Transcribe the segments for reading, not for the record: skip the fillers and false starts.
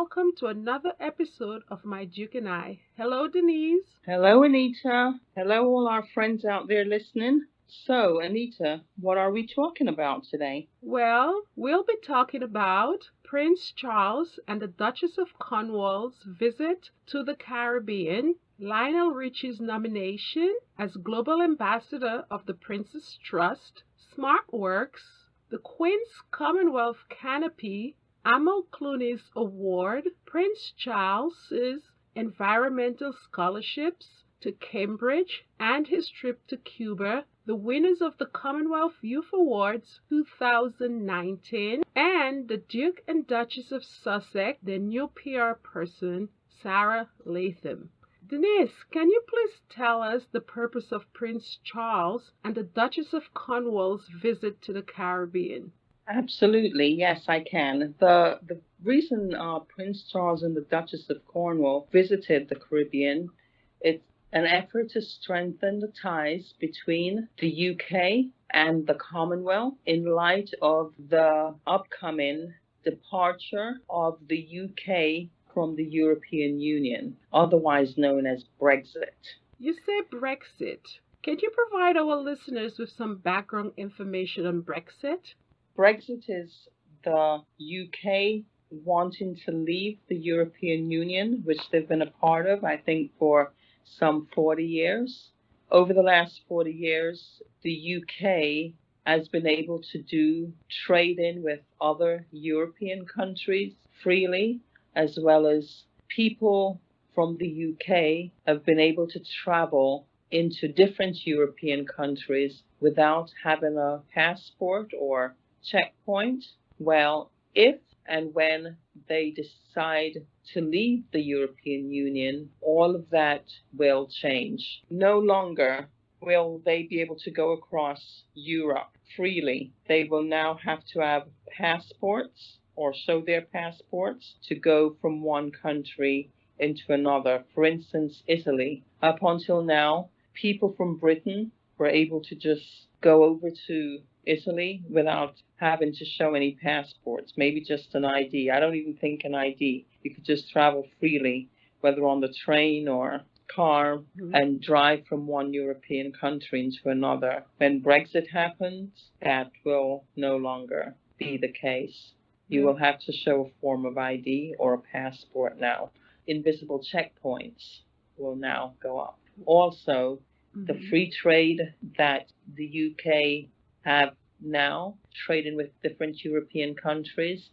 welcome to another episode of My Duke and I. Hello, Denise. Hello, Anita. Hello, all our friends out there listening. So, Anita, what are we talking about today? Well, we'll be talking about Prince Charles and the Duchess of Cornwall's visit to the Caribbean, Lionel Richie's nomination as Global Ambassador of the Prince's Trust, Smart Works, the Queen's Commonwealth Canopy, Amal Clooney's award, Prince Charles's environmental scholarships to Cambridge, and his trip to Cuba, the winners of the Commonwealth Youth Awards 2019, and the Duke and Duchess of Sussex, their new PR person, Sarah Latham. Denise, can you please tell us the purpose of Prince Charles and the Duchess of Cornwall's visit to the Caribbean? Absolutely, yes, I can. The reason Prince Charles and the Duchess of Cornwall visited the Caribbean, it's an effort to strengthen the ties between the UK and the Commonwealth in light of the upcoming departure of the UK from the European Union, otherwise known as Brexit. You say Brexit. Can you provide our listeners with some background information on Brexit? Brexit is the UK wanting to leave the European Union, which they've been a part of, I think, for some 40 years. Over the last 40 years, the UK has been able to do trading with other European countries freely, as well as people from the UK have been able to travel into different European countries without having a passport or checkpoint. Well, if and when they decide to leave the European Union, all of that will change. No longer will they be able to go across Europe freely. They will now have to have passports or show their passports to go from one country into another. For instance, Italy. Up until now, people from Britain were able to just go over to Italy without having to show any passports, maybe just an ID. I don't even think an ID. You could just travel freely, whether on the train or car, and drive from one European country into another. When Brexit happens, that will no longer be the case. You will have to show a form of ID or a passport now. Invisible checkpoints will now go up. Also, the free trade that the UK have now, trading with different European countries,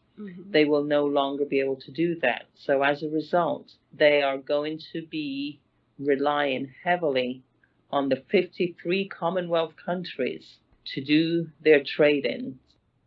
they will no longer be able to do that. So as a result, they are going to be relying heavily on the 53 Commonwealth countries to do their trading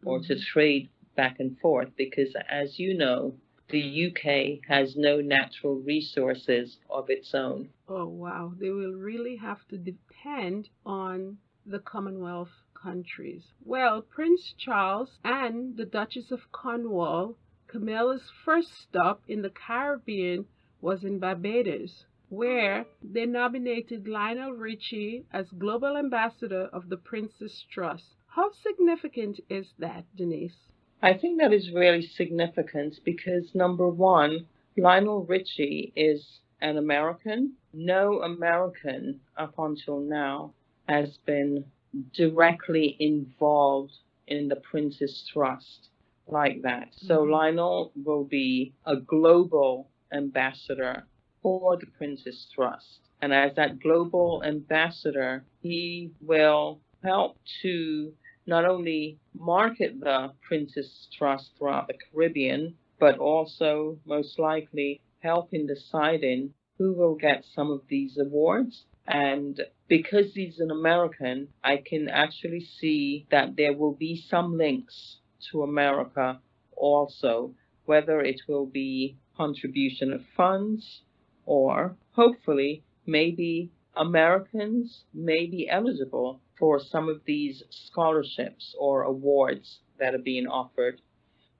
or to trade back and forth, because as you know, the UK has no natural resources of its own. Oh, wow. They will really have to depend on the Commonwealth countries. Well, Prince Charles and the Duchess of Cornwall, Camilla's first stop in the Caribbean was in Barbados, where they nominated Lionel Richie as Global Ambassador of the Prince's Trust. How significant is that, Denise? I think that is really significant because, number one, Lionel Richie is an American. No American up until now has been directly involved in the Prince's Trust like that. So Lionel will be a global ambassador for the Prince's Trust. And as that global ambassador, he will help to not only market the Prince's Trust throughout the Caribbean, but also most likely help in deciding who will get some of these awards. And because he's an American, I can actually see that there will be some links to America also, whether it will be contribution of funds or hopefully maybe Americans may be eligible for some of these scholarships or awards that are being offered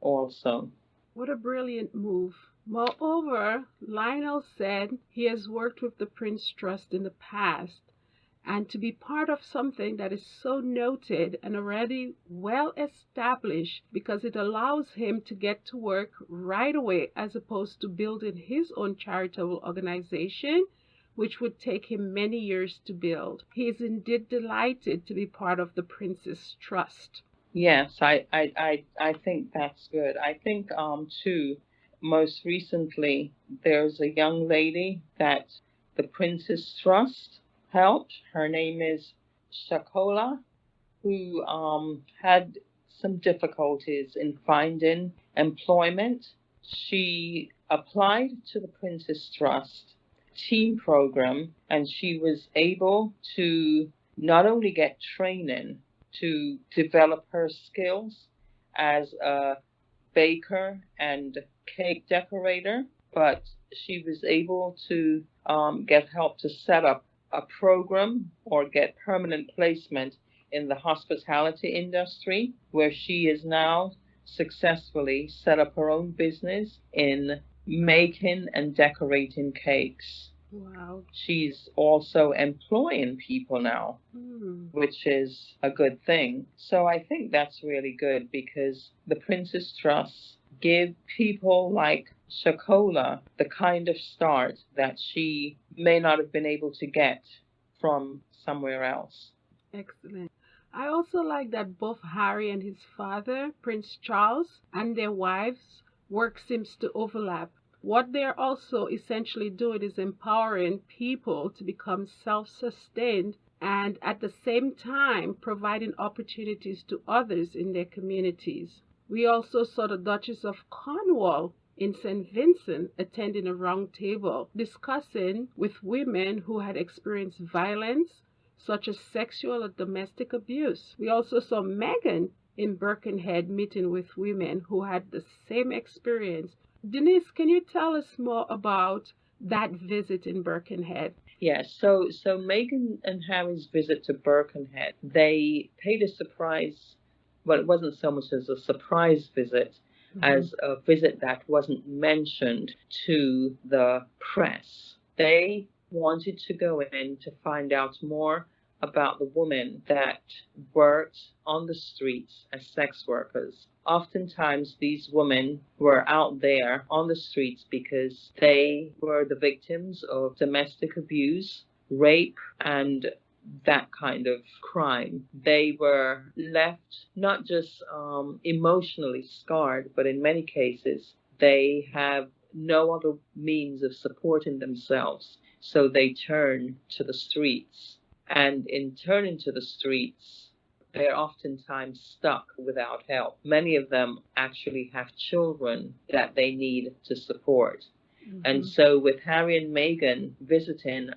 also. What a brilliant move. Moreover, Lionel said he has worked with the Prince Trust in the past, and to be part of something that is so noted and already well established, because it allows him to get to work right away as opposed to building his own charitable organization, which would take him many years to build. He is indeed delighted to be part of the Prince's Trust. Yes, I think that's good. I think too, most recently there's a young lady that the Princess Trust helped. Her name is Shakola, who had some difficulties in finding employment. She applied to the Princess Trust team program, and she was able to not only get training to develop her skills as a baker and cake decorator, but she was able to get help to set up a program or get permanent placement in the hospitality industry, where she is now successfully set up her own business in making and decorating cakes. Wow. She's also employing people now, which is a good thing. So I think that's really good, because the Princess Trust give people like Shakola the kind of start that she may not have been able to get from somewhere else. Excellent. I also like that both Harry and his father, Prince Charles, and their wives' work seems to overlap. What they're also essentially doing is empowering people to become self-sustained and at the same time providing opportunities to others in their communities. We also saw the Duchess of Cornwall in St. Vincent attending a round table discussing with women who had experienced violence such as sexual or domestic abuse. We also saw Meghan in Birkenhead meeting with women who had the same experience. Denise, can you tell us more about that visit in Birkenhead? Yes, so Meghan and Harry's visit to Birkenhead, they paid a surprise. Well, it wasn't so much as a surprise visit as a visit that wasn't mentioned to the press. They wanted to go in to find out more about the women that worked on the streets as sex workers. Oftentimes, these women were out there on the streets because they were the victims of domestic abuse, rape, and that kind of crime. They were left not just emotionally scarred, but in many cases, they have no other means of supporting themselves. So they turn to the streets. And in turning to the streets, they're oftentimes stuck without help. Many of them actually have children that they need to support. And so with Harry and Meghan visiting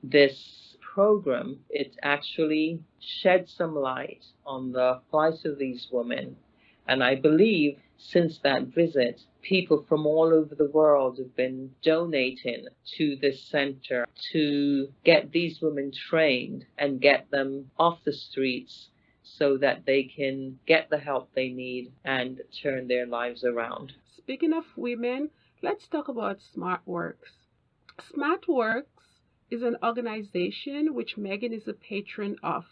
this program, it actually shed some light on the plight of these women. And I believe since that visit, people from all over the world have been donating to this center to get these women trained and get them off the streets so that they can get the help they need and turn their lives around. Speaking of women, let's talk about SmartWorks. SmartWorks is an organization which Meghan is a patron of.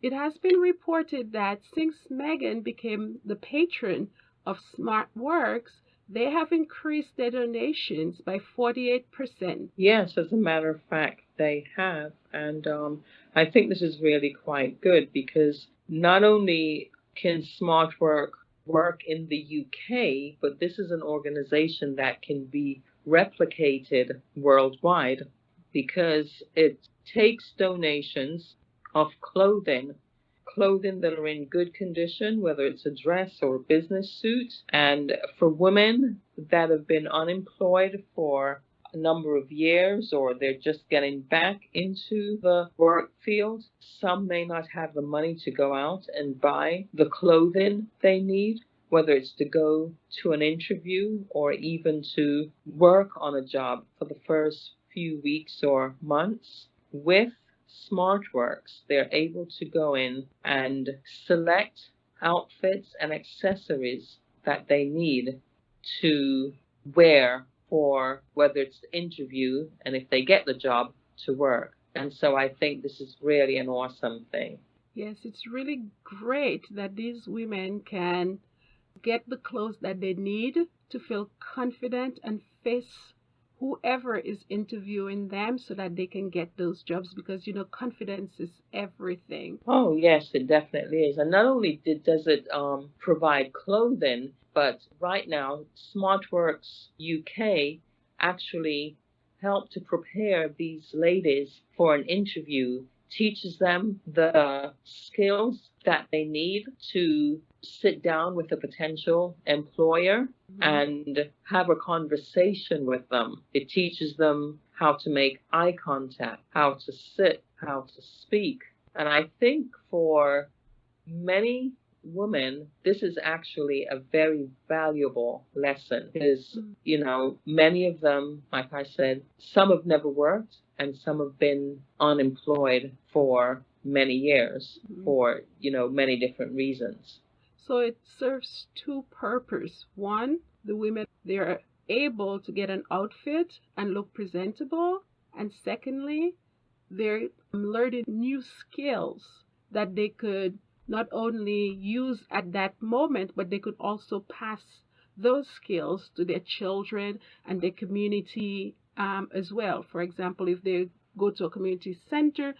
It has been reported that since Meghan became the patron of SmartWorks, they have increased their donations by 48%. Yes, as a matter of fact, they have. And I think this is really quite good, because not only can SmartWork work in the UK, but this is an organization that can be replicated worldwide, because it takes donations of clothing that are in good condition, whether it's a dress or a business suit. And for women that have been unemployed for a number of years, or they're just getting back into the work field, some may not have the money to go out and buy the clothing they need, whether it's to go to an interview or even to work on a job for the first few weeks or months. With SmartWorks, they're able to go in and select outfits and accessories that they need to wear for whether it's the interview and if they get the job, to work. And so I think this is really an awesome thing. Yes, it's really great that these women can get the clothes that they need to feel confident and face whoever is interviewing them so that they can get those jobs because confidence is everything. Oh, yes, it definitely is. And not only does it provide clothing, but right now, SmartWorks UK actually help to prepare these ladies for an interview, teaches them the skills that they need to sit down with a potential employer and have a conversation with them. It teaches them how to make eye contact, how to sit, how to speak. And I think for many women, this is actually a very valuable lesson because, many of them, like I said, some have never worked and some have been unemployed for many years for, many different reasons. So it serves two purposes. One, the women, they're able to get an outfit and look presentable. And secondly, they're learning new skills that they could not only use at that moment, but they could also pass those skills to their children and their community as well. For example, if they go to a community center,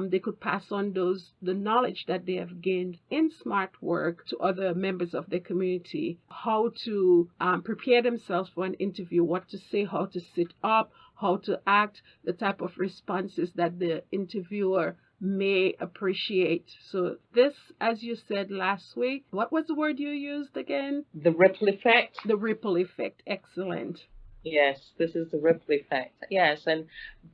they could pass on the knowledge that they have gained in smart work to other members of their community, how to prepare themselves for an interview, what to say, how to sit up, how to act, the type of responses that the interviewer may appreciate. So this, as you said last week, what was the word you used again? The ripple effect. The ripple effect. Excellent. Yes, this is the ripple effect. Yes, and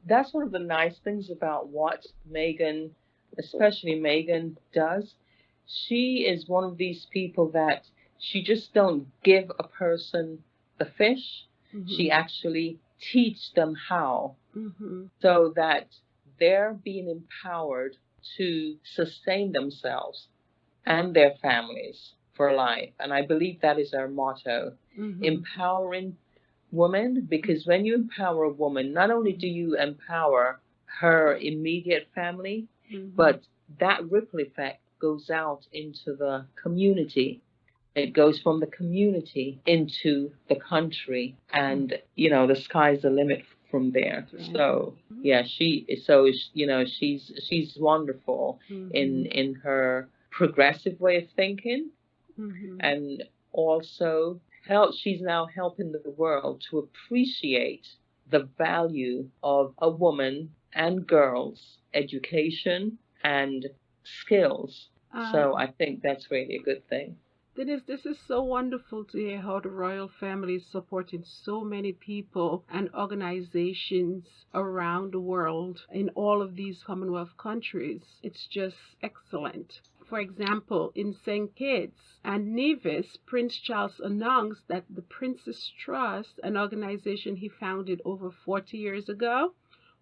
that's one of the nice things about what Megan, especially Megan, does. She is one of these people that she just don't give a person the fish. She actually teach them how so that they're being empowered to sustain themselves and their families for life. And I believe that is our motto, empowering woman, because when you empower a woman, not only do you empower her immediate family, but that ripple effect goes out into the community. It goes from the community into the country, and the sky's the limit from there. Right. So yeah, she's wonderful in her progressive way of thinking, and also she's now helping the world to appreciate the value of a woman and girls' education and skills. So I think that's really a good thing. Dennis, this is so wonderful to hear how the royal family is supporting so many people and organizations around the world in all of these Commonwealth countries. It's just excellent. For example, in St. Kitts and Nevis, Prince Charles announced that the Prince's Trust, an organization he founded over 40 years ago,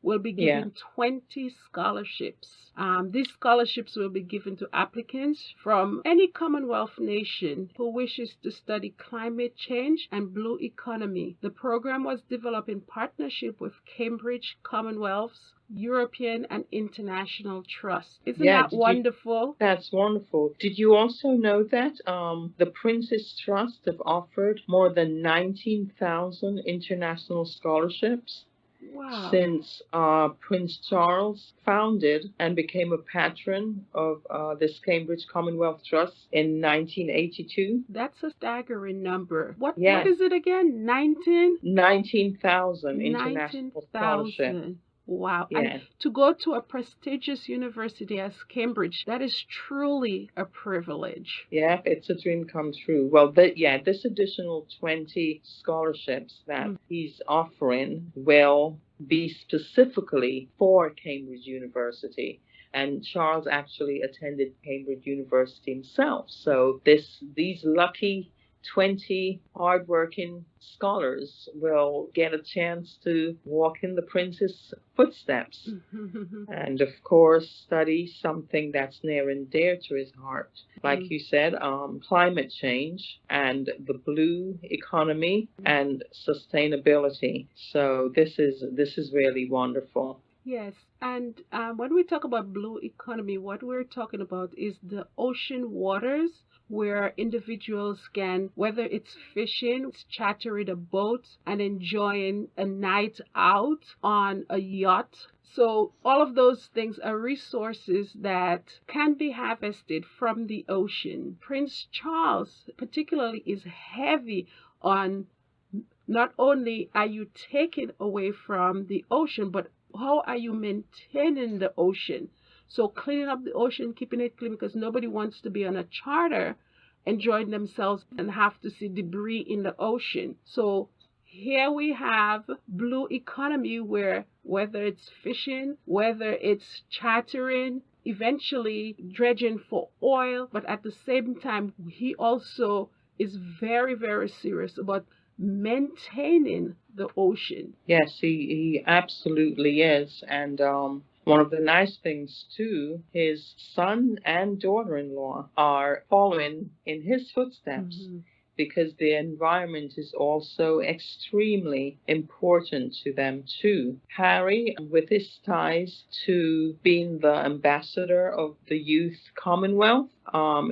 will be giving 20 scholarships. These scholarships will be given to applicants from any Commonwealth nation who wishes to study climate change and blue economy. The program was developed in partnership with Cambridge Commonwealth's European and International Trust. Isn't that wonderful? That's wonderful. Did you also know that the Prince's Trust have offered more than 19,000 international scholarships? Wow. Since Prince Charles founded and became a patron of this Cambridge Commonwealth Trust in 1982. That's a staggering number. What is it again? 19,000 international scholarships. Wow. Yes. And to go to a prestigious university as Cambridge, that is truly a privilege. Yeah, it's a dream come true. Well, this additional 20 scholarships that he's offering will be specifically for Cambridge University. And Charles actually attended Cambridge University himself. So these lucky 20 hardworking scholars will get a chance to walk in the Prince's footsteps and, of course, study something that's near and dear to his heart. Like you said, climate change and the blue economy and sustainability. So this is really wonderful. Yes, and when we talk about blue economy, what we're talking about is the ocean waters where individuals can, whether it's fishing, it's chartering a boat and enjoying a night out on a yacht. So all of those things are resources that can be harvested from the ocean. Prince Charles particularly is heavy on not only are you taking away from the ocean, but how are you maintaining the ocean? So cleaning up the ocean, keeping it clean, because nobody wants to be on a charter enjoying themselves and have to see debris in the ocean. So here we have blue economy where whether it's fishing, whether it's chartering, eventually dredging for oil, but at the same time, he also is very, very serious about maintaining the ocean. Yes, he absolutely is. And one of the nice things, too, his son and daughter in law are following in his footsteps. Mhm. Because the environment is also extremely important to them too. Harry, with his ties to being the ambassador of the Youth Commonwealth,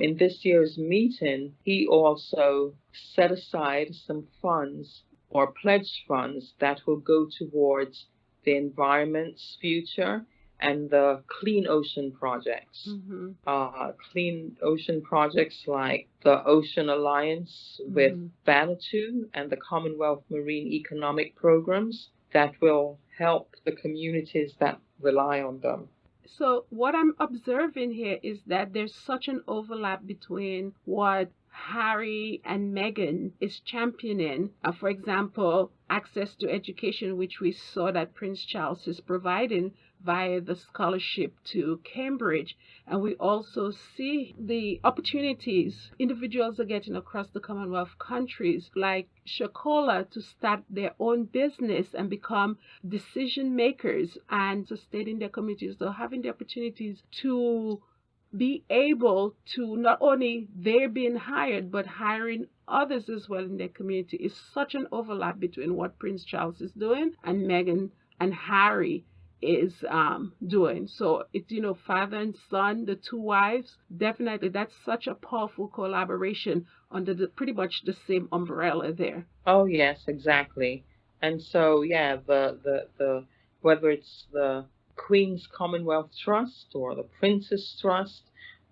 in this year's meeting, he also set aside some funds or pledged funds that will go towards the environment's future and the clean ocean projects. Mhm. Clean ocean projects like the Ocean Alliance with Mhm. Vanuatu and the Commonwealth Marine Economic Programs that will help the communities that rely on them. So what I'm observing here is that there's such an overlap between what Harry and Meghan is championing. For example, access to education, which we saw that Prince Charles is providing via the scholarship to Cambridge. And we also see the opportunities individuals are getting across the Commonwealth countries, like Shakola, to start their own business and become decision makers and sustaining their communities. So having the opportunities to be able to not only they're being hired, but hiring others as well in their community is such an overlap between what Prince Charles is doing and Meghan and Harry is doing. So it's, father and son, the two wives, definitely that's such a powerful collaboration under pretty much the same umbrella there. Oh yes, exactly. And so yeah, the whether it's the Queen's Commonwealth Trust or the Princess Trust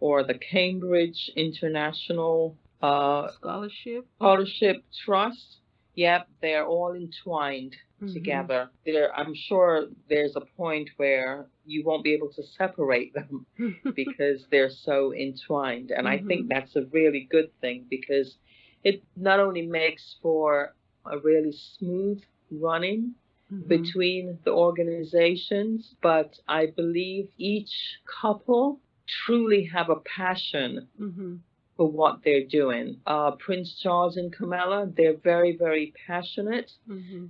or the Cambridge International Scholarship. Scholarship Trust, yep, they're all entwined Mm-hmm. together. I'm sure there's a point where you won't be able to separate them because they're so entwined. And I Mm-hmm. think that's a really good thing because it not only makes for a really smooth running Mm-hmm. between the organizations, but I believe each couple truly have a passion Mm-hmm. for what they're doing. Prince Charles and Camilla, they're very, very passionate Mm-hmm.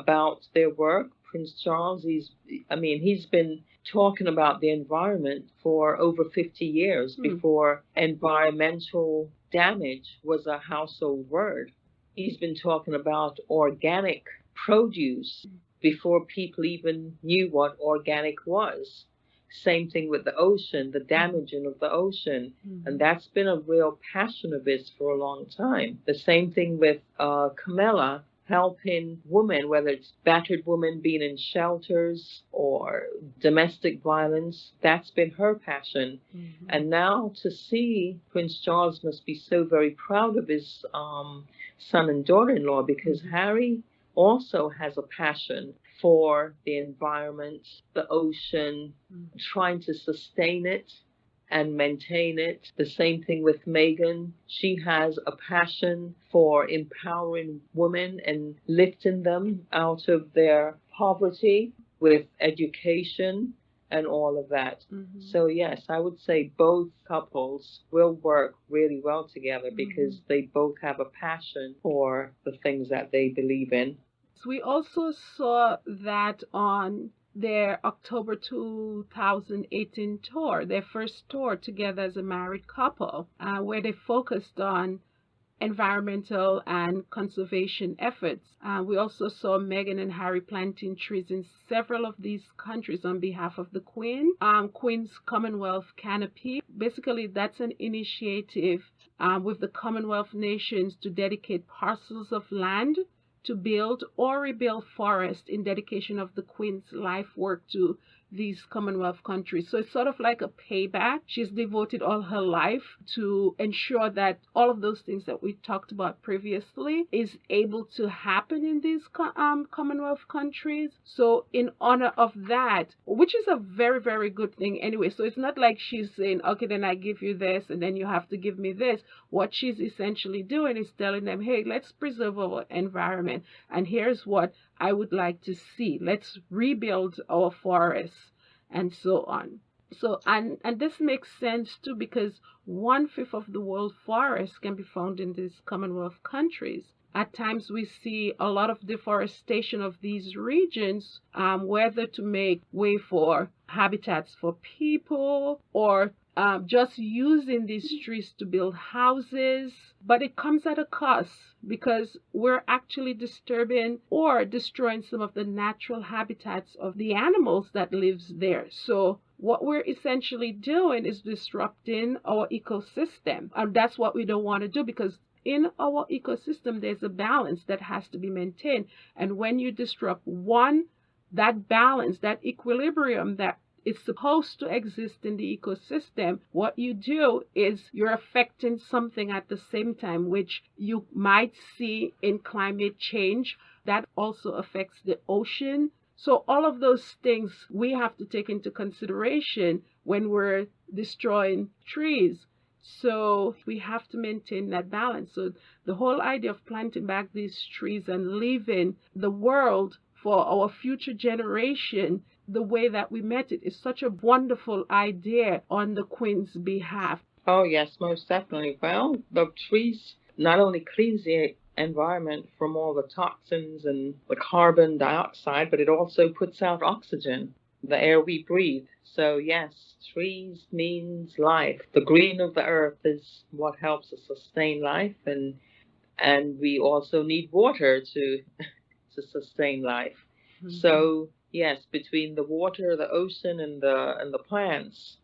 about their work. Prince Charles, he's been talking about the environment for over 50 years Mm. before environmental damage was a household word. He's been talking about organic produce before people even knew what organic was. Same thing with the ocean, the damaging of the ocean. And Mm-hmm. that's been a real passion of his for a long time. The same thing with Camilla, helping women, whether it's battered women being in shelters or domestic violence, that's been her passion. Mm-hmm. And now to see Prince Charles must be so very proud of his son and daughter in law because Mm-hmm. Harry also has a passion for the environment, the ocean, trying to sustain it and maintain it. The same thing with Megan. She has a passion for empowering women and lifting them out of their poverty with education and all of that. Mm-hmm. So, yes, I would say both couples will work really well together Mm-hmm. because they both have a passion for the things that they believe in. So we also saw that on their October 2018 tour, their first tour together as a married couple, where they focused on environmental and conservation efforts. We also saw Meghan and Harry planting trees in several of these countries on behalf of the Queen. Queen's Commonwealth Canopy. Basically, that's an initiative with the Commonwealth nations to dedicate parcels of land to build or rebuild forest in dedication of the Queen's life work to these Commonwealth countries. So it's sort of like a payback. She's devoted all her life to ensure that all of those things that we talked about previously is able to happen in these Commonwealth countries. So in honor of that, which is a very, very good thing anyway. So it's not like she's saying, okay, then I give you this and then you have to give me this. What she's essentially doing is telling them, hey, let's preserve our environment. And here's what I would like to see. Let's rebuild our forests and so on. So, and this makes sense too, because 1/5 of the world forests can be found in these Commonwealth countries. At times we see a lot of deforestation of these regions, whether to make way for habitats for people or just using these trees to build houses. But it comes at a cost because we're actually disturbing or destroying some of the natural habitats of the animals that lives there. So what we're essentially doing is disrupting our ecosystem. And that's what we don't want to do, because in our ecosystem, there's a balance that has to be maintained. And when you disrupt one, that balance, that equilibrium that is supposed to exist in the ecosystem, what you do is you're affecting something at the same time, which you might see in climate change. That also affects the ocean. So all of those things we have to take into consideration when we're destroying trees. So we have to maintain that balance. So the whole idea of planting back these trees and leaving the world for our future generation the way that we met it is such a wonderful idea on the Queen's behalf. Oh, yes, most definitely. Well, the trees not only cleans the environment from all the toxins and the carbon dioxide, but it also puts out oxygen, the air we breathe. So, yes, trees means life. The green of the earth is what helps us sustain life, and we also need water to sustain life. Mm-hmm. So, yes, between the water, the ocean, and the plants,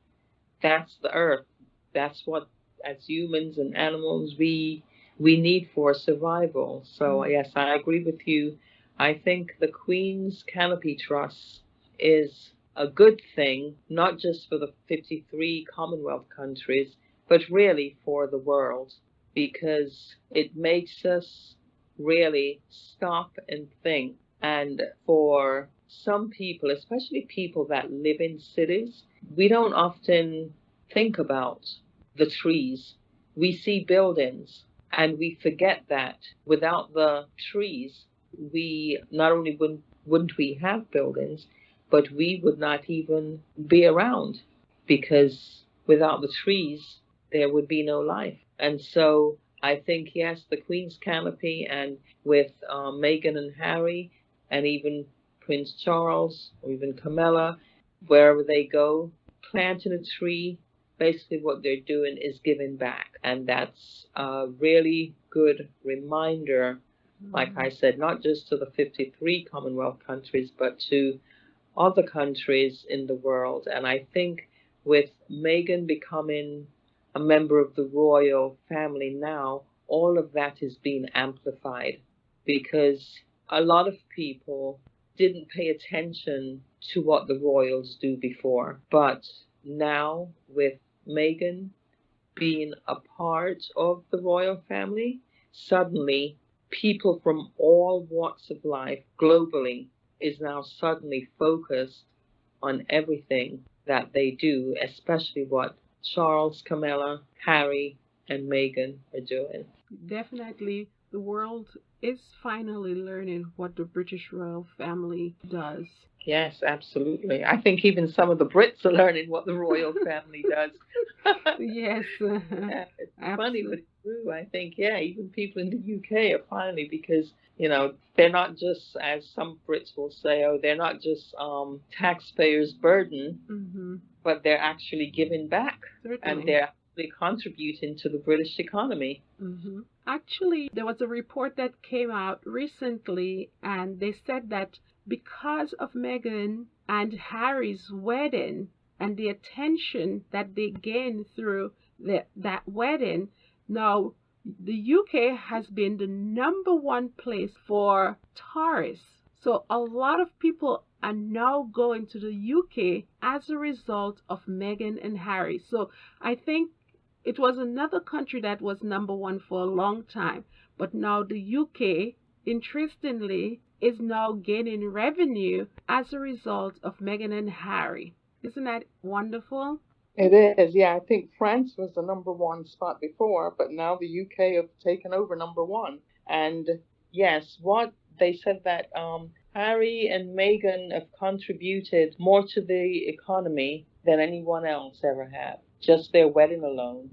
that's the earth. That's what, as humans and animals, we need for survival. So, yes, I agree with you. I think the Queen's Canopy Trust is a good thing, not just for the 53 Commonwealth countries, but really for the world, because it makes us really stop and think. And for some people, especially people that live in cities, we don't often think about the trees. We see buildings and we forget that without the trees, we not only wouldn't we have buildings, but we would not even be around, because without the trees, there would be no life. And so I think, yes, the Queen's Canopy, and with Meghan and Harry, and even Prince Charles, or even Camilla, wherever they go, planting a tree, basically what they're doing is giving back. And that's a really good reminder, like I said, not just to the 53 Commonwealth countries, but to other countries in the world. And I think with Meghan becoming a member of the royal family now, all of that is being amplified, because a lot of people didn't pay attention to what the royals do before. But now, with Meghan being a part of the royal family, suddenly people from all walks of life globally is now suddenly focused on everything that they do, especially what Charles, Camilla, Harry, and Meghan are doing. Definitely, the world is finally learning what the British royal family does. Yes, absolutely. I think even some of the Brits are learning what the royal family does. Yes. Yeah, it's funny, but it's true. I think, yeah, even people in the UK are finally, because, you know, they're not just, as some Brits will say, oh, they're not just taxpayers' burden, but they're actually giving back. Certainly. And they're contributing to the British economy. Actually, there was a report that came out recently, and they said that because of Meghan and Harry's wedding and the attention that they gained through that wedding, now the UK has been the number one place for tourists. So a lot of people are now going to the UK as a result of Meghan and Harry. So I think it was another country that was number one for a long time, but now the UK, interestingly, is now gaining revenue as a result of Meghan and Harry. Isn't that wonderful? It is, yeah. I think France was the number one spot before, but now the UK have taken over number one. And yes, what they said that Harry and Meghan have contributed more to the economy than anyone else ever have. Just their wedding alone.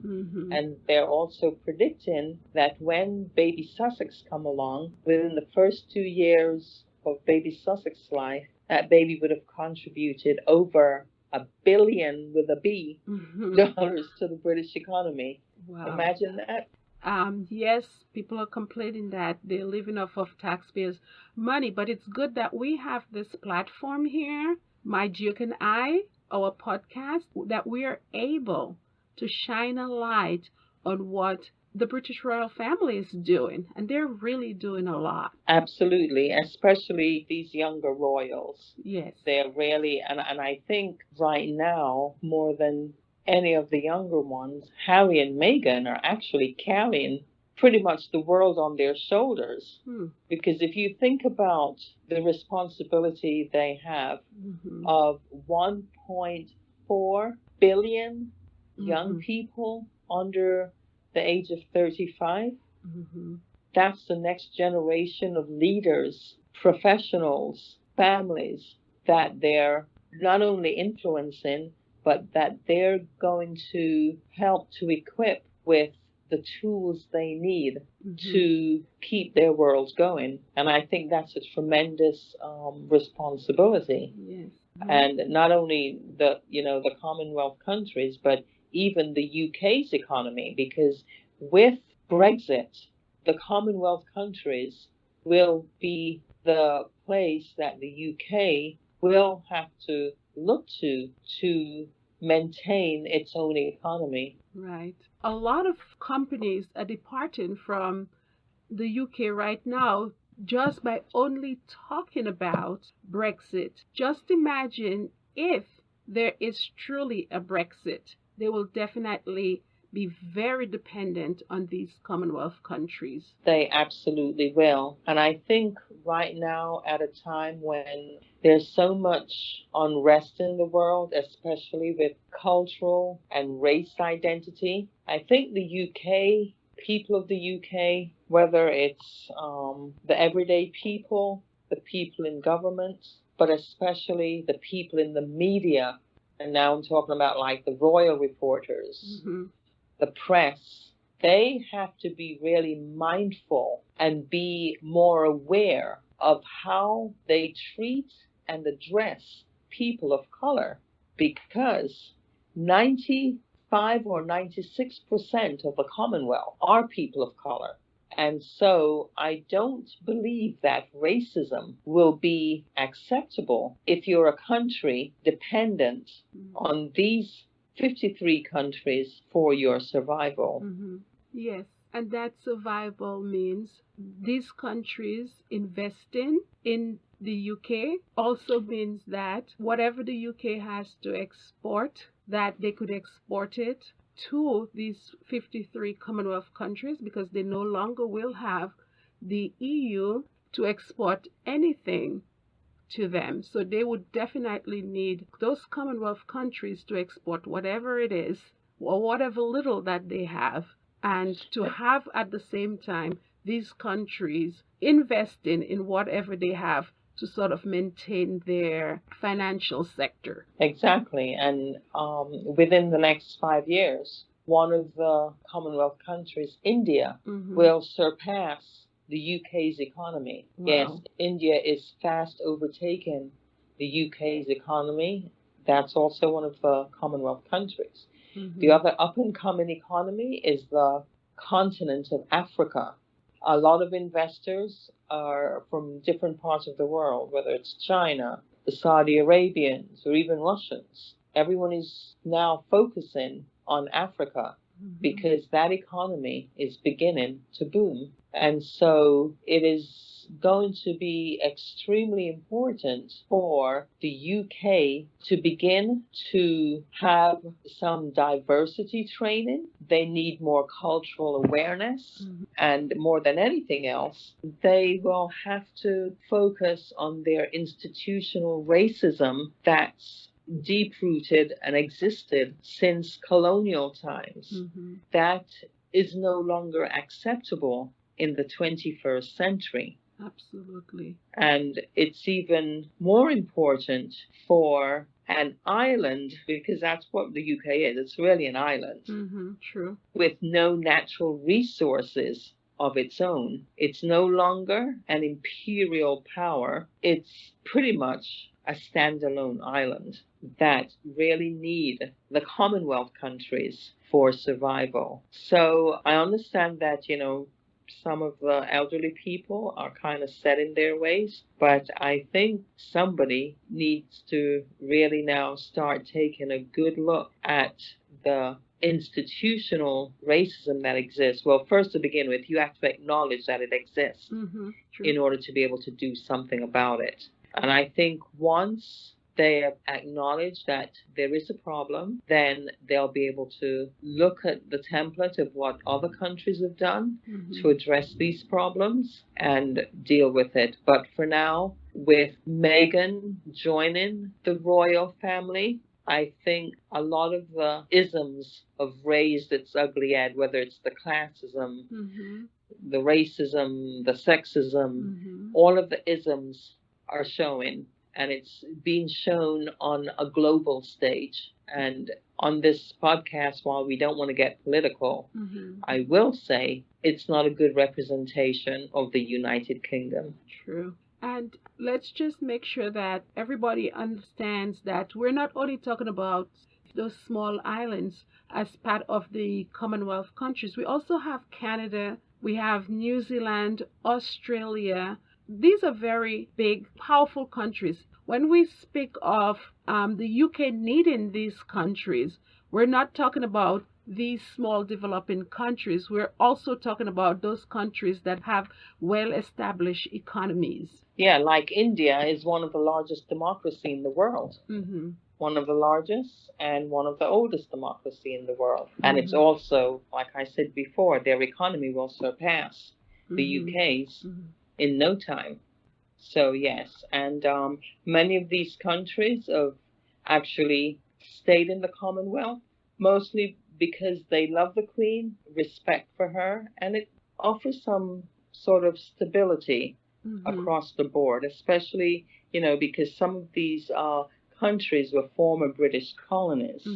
And they're also predicting that when baby Sussex come along, within the first 2 years of baby Sussex's life, that baby would have contributed over $1 billion with a B dollars to the British economy. Wow. Imagine that. Yes, people are complaining that they're living off of taxpayers' money, but it's good that we have this platform here, My Duke and I, our podcast, that we are able to shine a light on what the British royal family is doing, and they're really doing a lot. Absolutely, especially these younger royals. Yes. They're really, and I think right now, more than any of the younger ones, Harry and Meghan are actually carrying pretty much the world on their shoulders. Because if you think about the responsibility they have of 1.4 billion young people under the age of 35, that's the next generation of leaders, professionals, families that they're not only influencing, but that they're going to help to equip with the tools they need to keep their worlds going. And I think that's a tremendous responsibility. Yes. And not only the Commonwealth countries, but even the UK's economy, because with Brexit, the Commonwealth countries will be the place that the UK will have to look to maintain its own economy. Right. A lot of companies are departing from the UK right now just by only talking about Brexit. Just imagine if there is truly a Brexit, they will definitely be very dependent on these Commonwealth countries. They absolutely will. And I think right now, at a time when there's so much unrest in the world, especially with cultural and race identity, I think the UK, people of the UK, whether it's the everyday people, the people in government, but especially the people in the media, and now I'm talking about like the royal reporters, the press, they have to be really mindful and be more aware of how they treat and address people of color, because 95 or 96% of the Commonwealth are people of color. And so I don't believe that racism will be acceptable if you're a country dependent on these 53 countries for your survival. Yes, and that survival means these countries investing in the UK also means that whatever the UK has to export, that they could export it to these 53 Commonwealth countries, because they no longer will have the EU to export anything to them. So they would definitely need those Commonwealth countries to export whatever it is or whatever little that they have, and to have at the same time these countries investing in whatever they have to sort of maintain their financial sector. Exactly. And within the next 5 years, one of the Commonwealth countries, India, will surpass the UK's economy. Wow. Yes, India is fast overtaking the UK's economy. That's also one of the Commonwealth countries. The other up-and-coming economy is the continent of Africa. A lot of investors are from different parts of the world, whether it's China, the Saudi Arabians, or even Russians. Everyone is now focusing on Africa because that economy is beginning to boom. And so it is going to be extremely important for the UK to begin to have some diversity training. They need more cultural awareness. And more than anything else, they will have to focus on their institutional racism that's deep-rooted and existed since colonial times. That is no longer acceptable in the 21st century. Absolutely. And it's even more important for an island, because that's what the UK is. It's really an island. True. With no natural resources of its own. It's no longer an imperial power. It's pretty much a standalone island that really need the Commonwealth countries for survival. So I understand that, some of the elderly people are kind of set in their ways, but I think somebody needs to really now start taking a good look at the institutional racism that exists. Well, first to begin with, you have to acknowledge that it exists in order to be able to do something about it. And I think once they acknowledge that there is a problem, then they'll be able to look at the template of what other countries have done to address these problems and deal with it. But for now, with Meghan joining the royal family, I think a lot of the isms have raised its ugly head, whether it's the classism, the racism, the sexism, all of the isms are showing. And it's being shown on a global stage. And on this podcast, while we don't want to get political, I will say it's not a good representation of the United Kingdom. True. And let's just make sure that everybody understands that we're not only talking about those small islands as part of the Commonwealth countries. We also have Canada, we have New Zealand, Australia. These are very big, powerful countries. When we speak of the UK needing these countries, we're not talking about these small developing countries. We're also talking about those countries that have well-established economies. Yeah, like India is one of the largest democracy in the world. One of the largest and one of the oldest democracy in the world. And it's also, like I said before, their economy will surpass the UK's in no time. So yes, and many of these countries have actually stayed in the Commonwealth, mostly because they love the Queen, respect for her, and it offers some sort of stability across the board, especially, because some of these countries were former British colonies.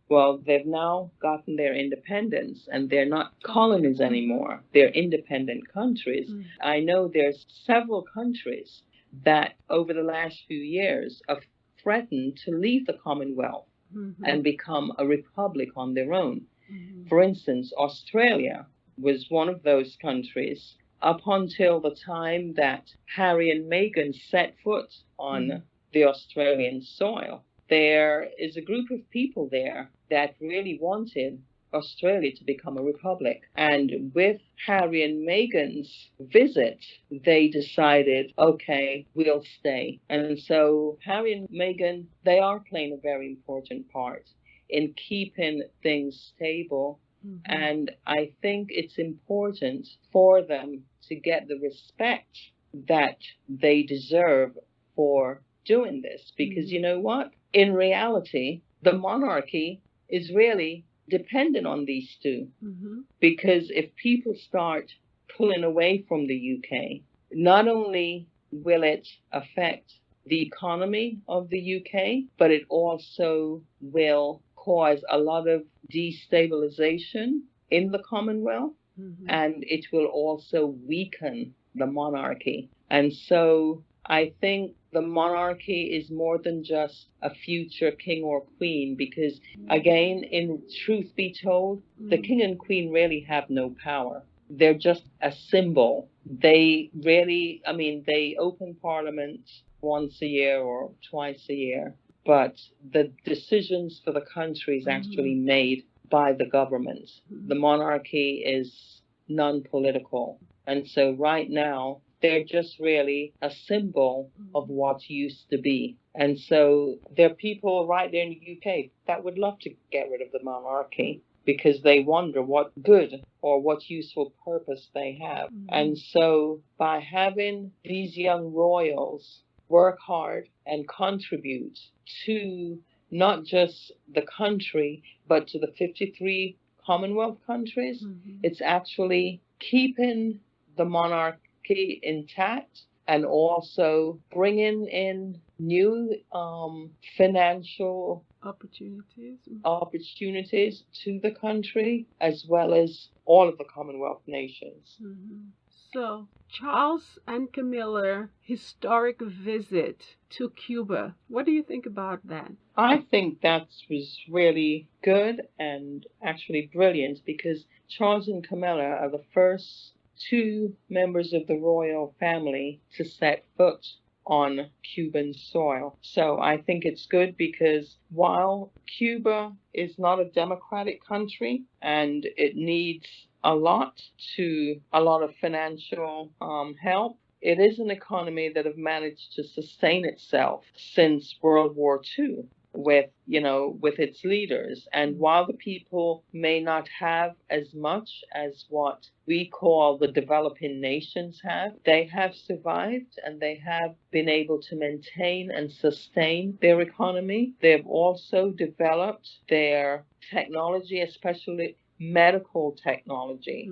Well, they've now gotten their independence, and they're not colonies anymore. They're independent countries. I know there's several countries that over the last few years have threatened to leave the Commonwealth and become a republic on their own. For instance, Australia was one of those countries up until the time that Harry and Meghan set foot on the Australian soil. There is a group of people there that really wanted Australia to become a republic. And with Harry and Meghan's visit, they decided, okay, we'll stay. And so Harry and Meghan, they are playing a very important part in keeping things stable. And I think it's important for them to get the respect that they deserve for doing this. Because you know what? In reality, the monarchy is really dependent on these two. Because if people start pulling away from the UK, not only will it affect the economy of the UK, but it also will cause a lot of destabilization in the Commonwealth, and it will also weaken the monarchy. And so I think the monarchy is more than just a future king or queen because, again, in truth be told, the king and queen really have no power. They're just a symbol. They really, I mean, they open parliament once a year or twice a year, but the decisions for the country is actually made by the government. The monarchy is non-political. And so right now, they're just really a symbol of what used to be. And so there are people right there in the UK that would love to get rid of the monarchy because they wonder what good or what useful purpose they have. And so by having these young royals work hard and contribute to not just the country, but to the 53 Commonwealth countries, it's actually keeping the monarchy intact and also bringing in new financial opportunities to the country as well as all of the Commonwealth nations. So, Charles and Camilla historic visit to Cuba. What do you think about that? I think that was really good and actually brilliant because Charles and Camilla are the first two members of the royal family to set foot on Cuban soil. So I think it's good because while Cuba is not a democratic country and it needs a lot of financial help, it is an economy that have managed to sustain itself since World War II with its leaders. And while the people may not have as much as what we call the developing nations have, they have survived and they have been able to maintain and sustain their economy. They've also developed their technology, especially medical technology,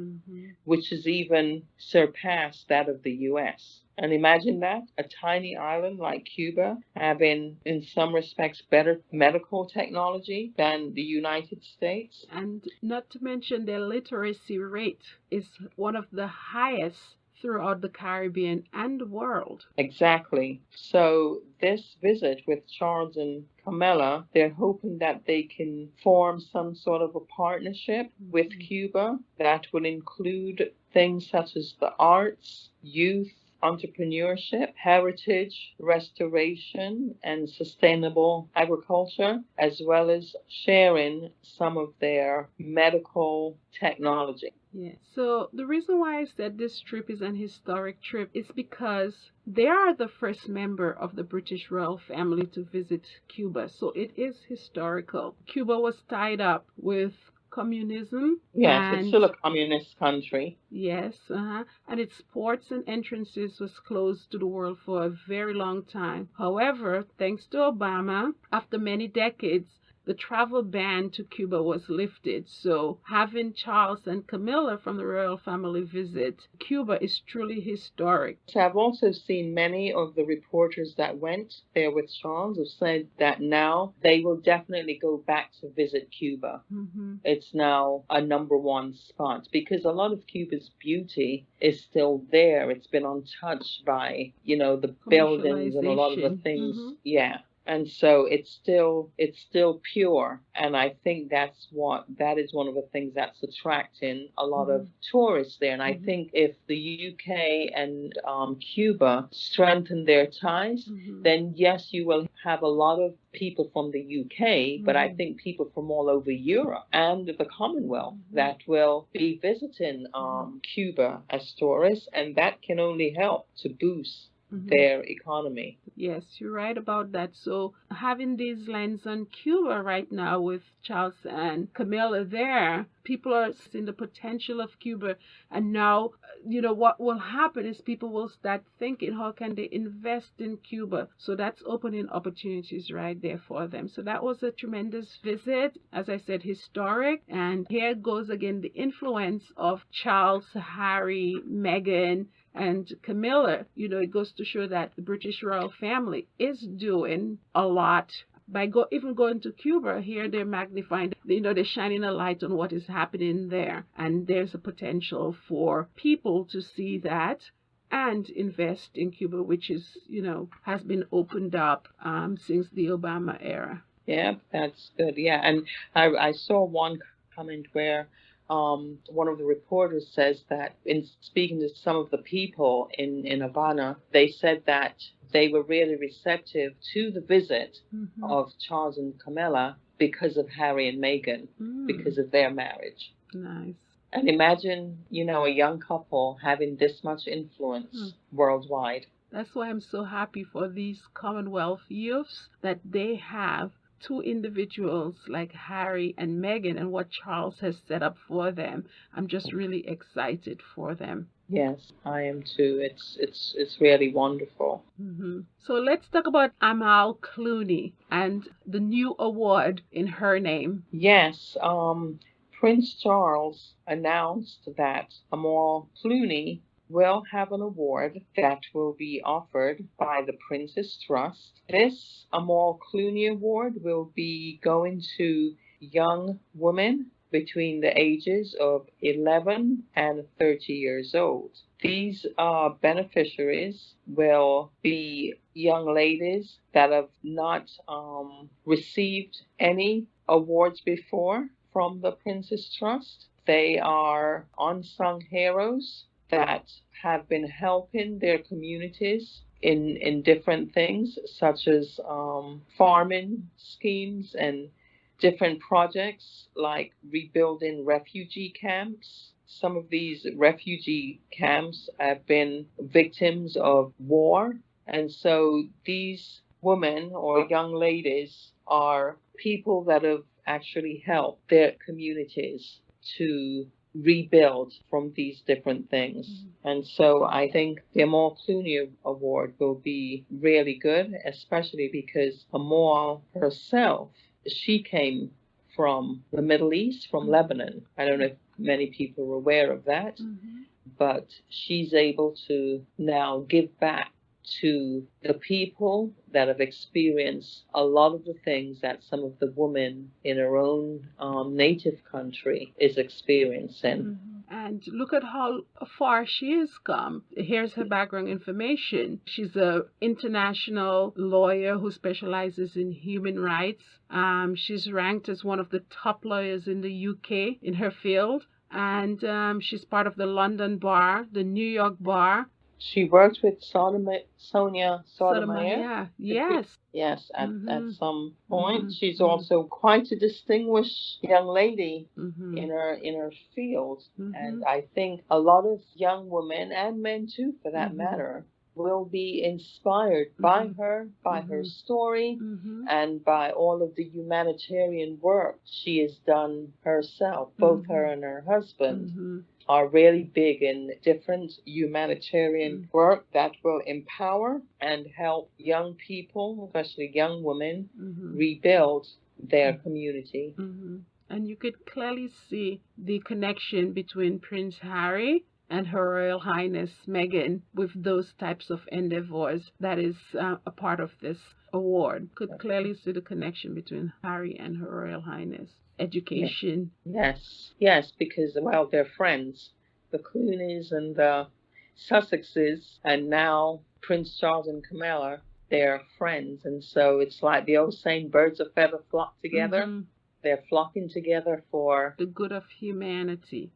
which has even surpassed that of the US. And imagine that, a tiny island like Cuba having, in some respects, better medical technology than the United States. And not to mention their literacy rate is one of the highest throughout the Caribbean and the world. Exactly. So this visit with Charles and Camilla, they're hoping that they can form some sort of a partnership with Cuba that will include things such as the arts, youth, entrepreneurship, heritage, restoration, and sustainable agriculture, as well as sharing some of their medical technology. Yeah. So the reason why I said this trip is an historic trip is because they are the first member of the British royal family to visit Cuba. So it is historical. Cuba was tied up with communism. Yes, it's still a communist country. Yes, and its ports and entrances was closed to the world for a very long time. However, thanks to Obama, after many decades, the travel ban to Cuba was lifted. So having Charles and Camilla from the royal family visit Cuba is truly historic. I've also seen many of the reporters that went there with Charles have said that now they will definitely go back to visit Cuba. It's now a #1 spot because a lot of Cuba's beauty is still there. It's been untouched by, the buildings and a lot of the things. Yeah. And so it's still pure, and I think that is one of the things that's attracting a lot of tourists there. And I think if the UK and Cuba strengthen their ties, then yes, you will have a lot of people from the UK, but I think people from all over Europe and the Commonwealth that will be visiting Cuba as tourists, and that can only help to boost their economy. Yes, you're right about that. So having these lands on Cuba right now with Charles and Camilla there, people are seeing the potential of Cuba. And now, what will happen is people will start thinking, how can they invest in Cuba? So that's opening opportunities right there for them. So that was a tremendous visit. As I said, historic. And here goes again the influence of Charles, Harry, Meghan, and Camilla. It goes to show that the British royal family is doing a lot. By even going to Cuba, here they're magnifying, they're shining a light on what is happening there. And there's a potential for people to see that and invest in Cuba, which is, has been opened up since the Obama era. Yeah, that's good. Yeah, and I saw one comment where one of the reporters says that in speaking to some of the people in Havana, they said that they were really receptive to the visit of Charles and Camilla because of Harry and Meghan, because of their marriage. Nice. And imagine, a young couple having this much influence worldwide. That's why I'm so happy for these Commonwealth youths that they have two individuals like Harry and Meghan and what Charles has set up for them. I'm just really excited for them. Yes, I am too. It's really wonderful. So let's talk about Amal Clooney and the new award in her name. Yes, Prince Charles announced that Amal Clooney will have an award that will be offered by the Prince's Trust. This Amal Clooney Award will be going to young women between the ages of 11 and 30 years old. These beneficiaries will be young ladies that have not received any awards before from the Prince's Trust. They are unsung heroes that have been helping their communities in different things, such as farming schemes and different projects like rebuilding refugee camps. Some of these refugee camps have been victims of war, and so these women or young ladies are people that have actually helped their communities to rebuild from these different things. And so I think the Amal Clooney Award will be really good, especially because Amal herself, she came from the Middle East, from Lebanon. I don't know if many people are aware of that, but she's able to now give back to the people that have experienced a lot of the things that some of the women in her own native country is experiencing. And look at how far she has come. Here's her background information. She's an international lawyer who specializes in human rights. She's ranked as one of the top lawyers in the UK in her field. And she's part of the London Bar, the New York Bar. She worked with Sonia Sotomayor. Yes. Yes, at some point. She's also quite a distinguished young lady in her field. And I think a lot of young women and men too, for that matter, will be inspired by her, by her story, and by all of the humanitarian work she has done herself. Both her and her husband are really big in different humanitarian work that will empower and help young people, especially young women, rebuild their community. And you could clearly see the connection between Prince Harry and Her Royal Highness Meghan with those types of endeavors that is a part of this award. Could clearly see the connection between Harry and Her Royal Highness. Education. Yes, because, well, they're friends. The Clooneys and the Sussexes, and now Prince Charles and Camilla, they're friends. And so it's like the old saying, birds of feather flock together. They're flocking together for the good of humanity.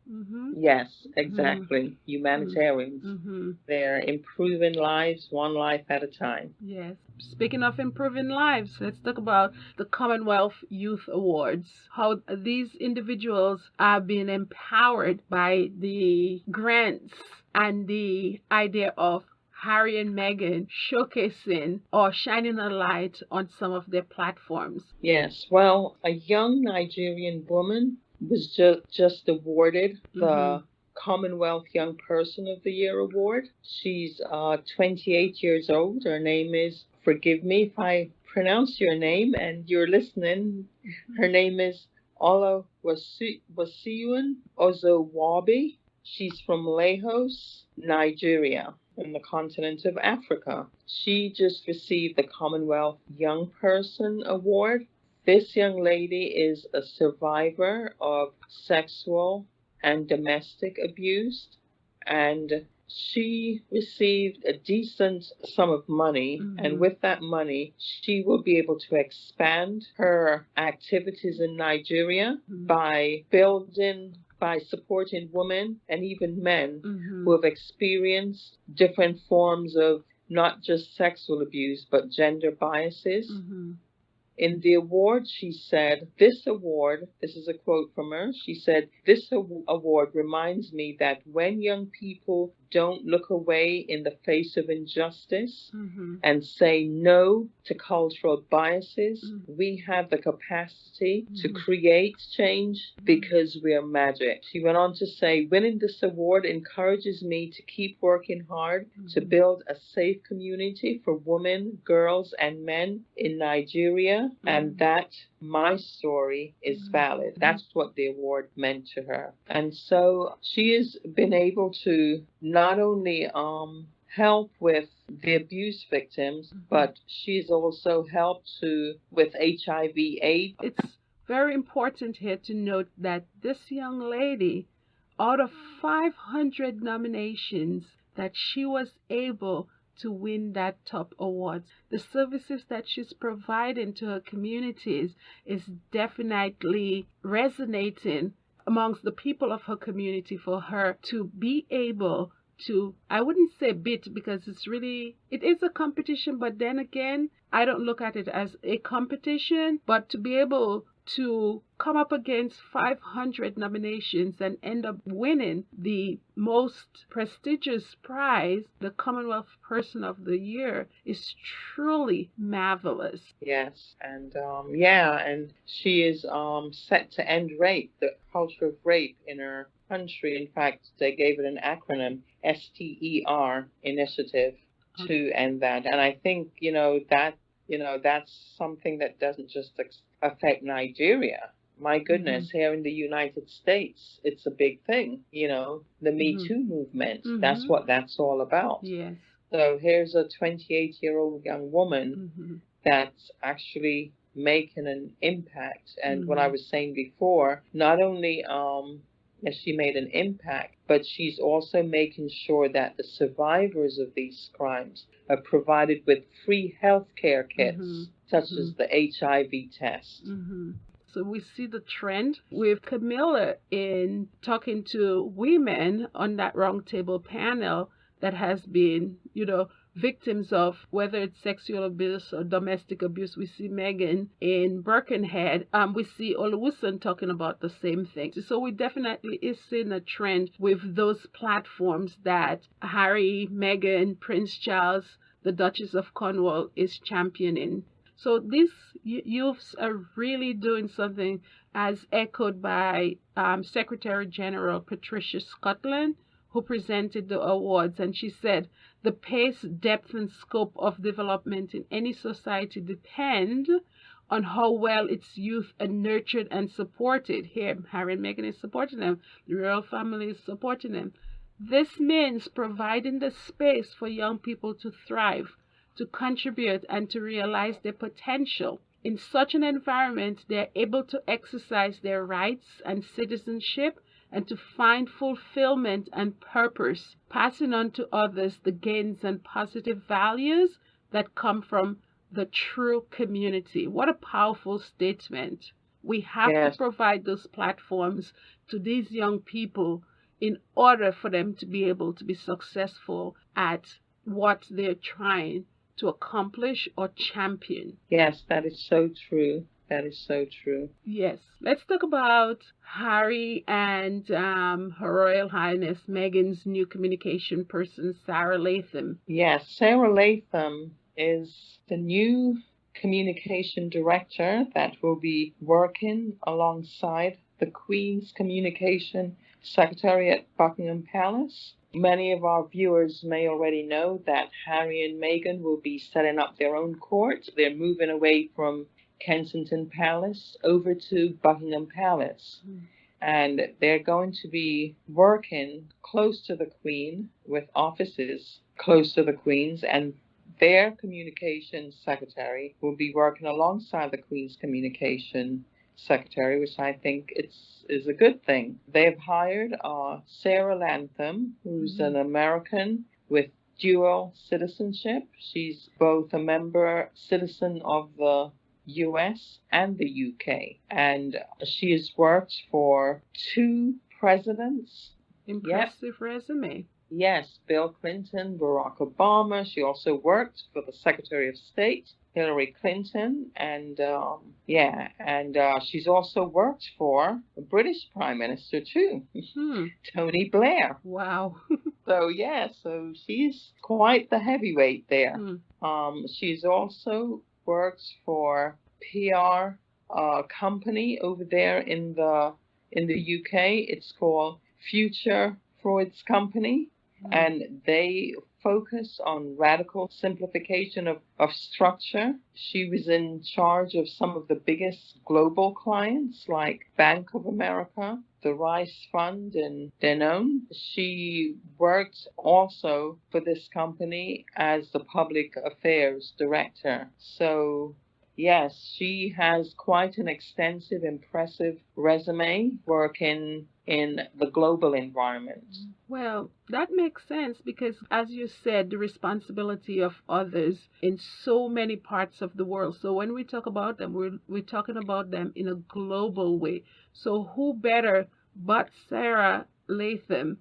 Yes, exactly. Humanitarians. They're improving lives one life at a time. Yes. Speaking of improving lives, let's talk about the Commonwealth Youth Awards. How these individuals are being empowered by the grants and the idea of Harry and Meghan showcasing or shining a light on some of their platforms. Yes, well, a young Nigerian woman was just awarded the Commonwealth Young Person of the Year award. She's 28 years old. Her name is, forgive me if I pronounce your name and you're listening, her name is Ola Wasiun Ozowabi. She's from Lagos, Nigeria, in the continent of Africa. She just received the Commonwealth Young Person Award. This young lady is a survivor of sexual and domestic abuse, and she received a decent sum of money, and with that money, she will be able to expand her activities in Nigeria by supporting women and even men who have experienced different forms of not just sexual abuse, but gender biases. In the award, she said, this is a quote from her, she said, this award reminds me that when young people don't look away in the face of injustice and say no to cultural biases, we have the capacity to create change because we are magic. She went on to say, winning this award encourages me to keep working hard to build a safe community for women, girls, and men in Nigeria, and that my story is valid. That's what the award meant to her. And so she has been able to not only help with the abuse victims, but she's also helped with HIV/AIDS. It's very important here to note that this young lady, out of 500 nominations, that she was able to win that top award. The services that she's providing to her communities is definitely resonating amongst the people of her community for her to be able to, I wouldn't say beat, because it is a competition, but then again, I don't look at it as a competition, but to be able to come up against 500 nominations and end up winning the most prestigious prize, the Commonwealth Person of the Year, is truly marvelous. Yes, and and she is set to end rape, the culture of rape in her country. In fact, they gave it an acronym, STER initiative, to end that. And I think that's something that doesn't just affect Nigeria. My goodness, here in the United States, it's a big thing. The Me Too movement. That's what that's all about. Yes. So here's a 28-year-old young woman that's actually making an impact. And what I was saying before, not only has she made an impact, but she's also making sure that the survivors of these crimes are provided with free health care kits, such as the HIV test. So we see the trend with Camilla in talking to women on that roundtable panel that has been, victims of whether it's sexual abuse or domestic abuse. We see Megan in Birkenhead. We see Oluwusan talking about the same thing. So we definitely is seeing a trend with those platforms that Harry, Meghan, Prince Charles, the Duchess of Cornwall is championing. So these youths are really doing something, as echoed by Secretary General Patricia Scotland, who presented the awards. And she said, the pace, depth, and scope of development in any society depend on how well its youth are nurtured and supported. Here, Harry and Meghan is supporting them. The royal family is supporting them. This means providing the space for young people to thrive, to contribute, and to realize their potential. In such an environment, they are able to exercise their rights and citizenship and to find fulfillment and purpose, passing on to others the gains and positive values that come from the true community. What a powerful statement. We have to provide those platforms to these young people in order for them to be able to be successful at what they're trying to accomplish or champion. Yes, that is so true. That is so true. Yes. Let's talk about Harry and Her Royal Highness Meghan's new communication person, Sarah Latham. Yes, Sarah Latham is the new communication director that will be working alongside the Queen's Communication Secretary at Buckingham Palace. Many of our viewers may already know that Harry and Meghan will be setting up their own court. They're moving away from Kensington Palace over to Buckingham Palace. And they're going to be working close to the Queen, with offices close to the Queen's, and their communications secretary will be working alongside the Queen's communication secretary, which I think is a good thing. They've hired Sarah Lantham, who's an American with dual citizenship. She's both a member citizen of the US and the UK, and she has worked for two presidents. Impressive resume. Yes, Bill Clinton, Barack Obama. She also worked for the Secretary of State, Hillary Clinton, and she's also worked for a British Prime Minister too, Tony Blair. Wow. So she's quite the heavyweight there. She's also worked for PR company over there in the UK. It's called Future Freud's Company, and they focus on radical simplification of structure. She was in charge of some of the biggest global clients like Bank of America, the Rice Fund, and Danone. She worked also for this company as the public affairs director. So yes, she has quite an extensive, impressive resume working in the global environment. Well, that makes sense because, as you said, the responsibility of others in so many parts of the world. So when we talk about them, we're talking about them in a global way. So who better but Sarah Latham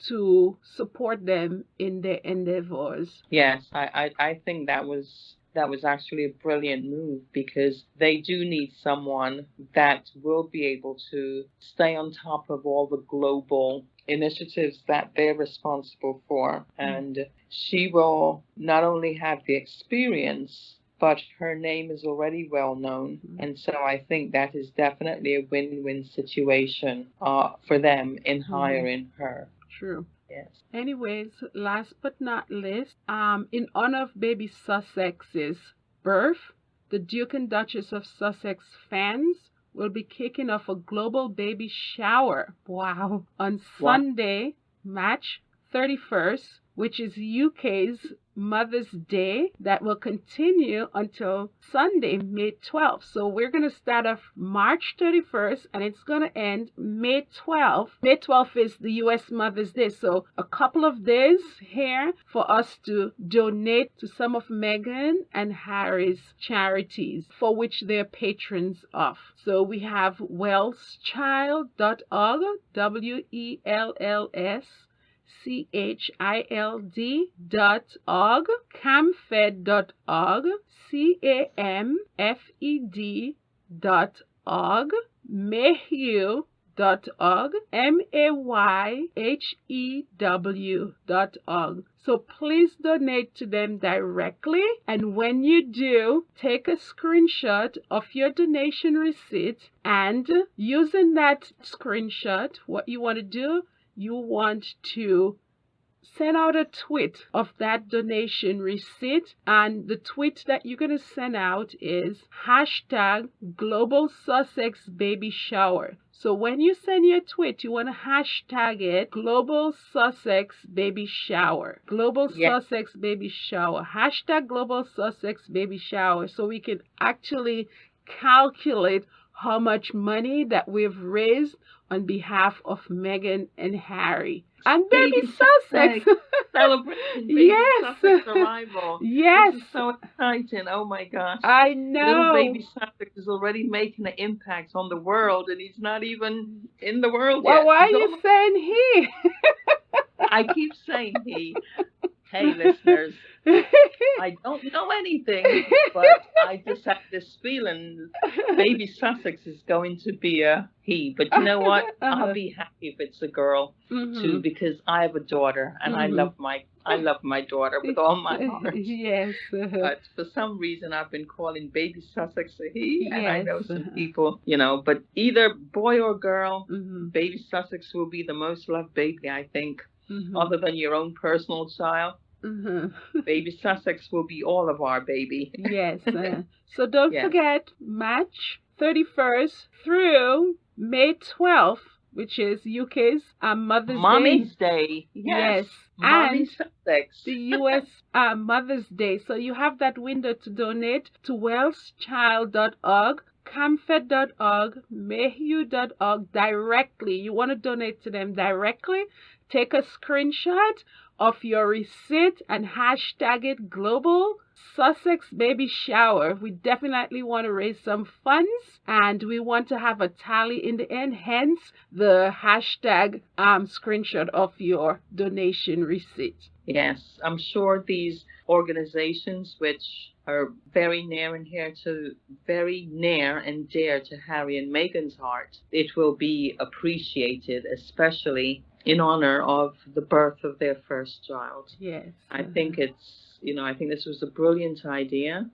to support them in their endeavors? Yes, I think that was actually a brilliant move because they do need someone that will be able to stay on top of all the global initiatives that they're responsible for. And she will not only have the experience, but her name is already well known. And so I think that is definitely a win-win situation for them in hiring her. True. Yes. Anyways, last but not least, in honor of baby Sussex's birth, the Duke and Duchess of Sussex fans will be kicking off a global baby shower. Wow. On Sunday, March 31st, which is UK's Mother's Day, that will continue until Sunday, May 12th. So we're going to start off March 31st and it's going to end May 12th. May 12th is the US Mother's Day. So a couple of days here for us to donate to some of Meghan and Harry's charities for which they're patrons of. So we have wellschild.org, WELLSCHILD.org, camfed.org, CAMFED.org, mayhew.org, MAYHEW.org. So please donate to them directly, and when you do, take a screenshot of your donation receipt, and using that screenshot, what you want to do, you want to send out a tweet of that donation receipt, and the tweet that you're going to send out is hashtag Global Sussex Baby Shower. So when you send your tweet, you want to hashtag it Global Sussex Baby Shower. Global Sussex Baby Shower. Hashtag Global Sussex Baby Shower, so we can actually calculate how much money that we've raised on behalf of Meghan and Harry. And baby Sussex. Celebrating baby Sussex arrival. Yes. This is so exciting. Oh my gosh. I know. Little baby Sussex is already making an impact on the world, and he's not even in the world yet. Well, why are you saying he? I keep saying he. Hey, listeners, I don't know anything, but I just have this feeling baby Sussex is going to be a he. But you know what? I'll be happy if it's a girl too, because I have a daughter, and I love my daughter with all my heart. Yes. But for some reason, I've been calling baby Sussex a he, and I know some people, but either boy or girl, baby Sussex will be the most loved baby, I think. Other than your own personal child, baby Sussex will be all of our baby. Yes. So don't forget, March 31st through May 12th, which is UK's Mommy's Day. Yes. Mommy And Sussex. the US Mother's Day. So you have that window to donate to wellschild.org, camfed.org, mayhew.org directly. You want to donate to them directly? Take a screenshot of your receipt and hashtag it global Sussex baby shower. We definitely want to raise some funds and we want to have a tally in the end, hence the hashtag screenshot of your donation receipt. Yes, I'm sure these organizations, which are very near and dear to Harry and Meghan's heart, it will be appreciated, especially in honor of the birth of their first child. Yes. I think I think this was a brilliant idea,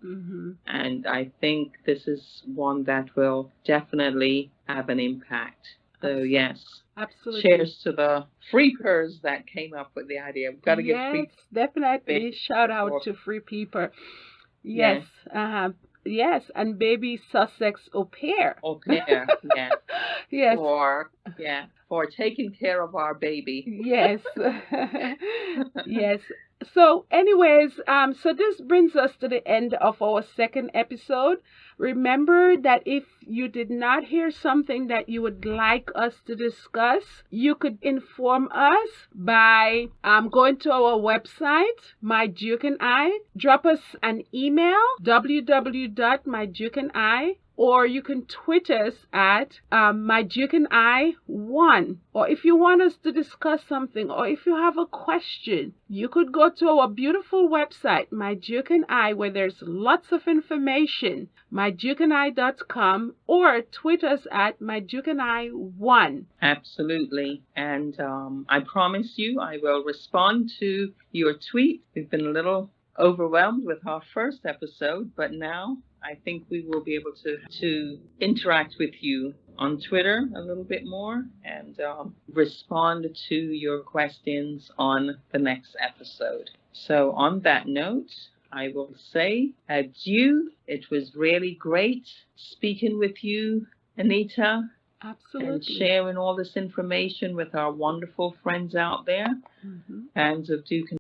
and I think this is one that will definitely have an impact. So yes, absolutely. Cheers to the freakers that came up with the idea. We've got to give free. Definitely shout out to free people. Yes. Yes, and baby Sussex au pair. Au pair, yeah. Yes. For taking care of our baby. Yes. Yes. So anyways, so this brings us to the end of our second episode. Remember that if you did not hear something that you would like us to discuss, you could inform us by going to our website, My Duke and I. Drop us an email, www.mydukeandi, or you can tweet us at MyDukeandI1. Or if you want us to discuss something, or if you have a question, you could go to our beautiful website, My Duke and I, where there's lots of information, mydukeandi.com, or tweet us at MyDukeandI1. Absolutely. And I promise you I will respond to your tweet. We've been a little overwhelmed with our first episode, but now I think we will be able to interact with you on Twitter a little bit more and respond to your questions on the next episode. So on that note, I will say adieu. It was really great speaking with you, Anita. Absolutely. And sharing all this information with our wonderful friends out there. Fans of Duke and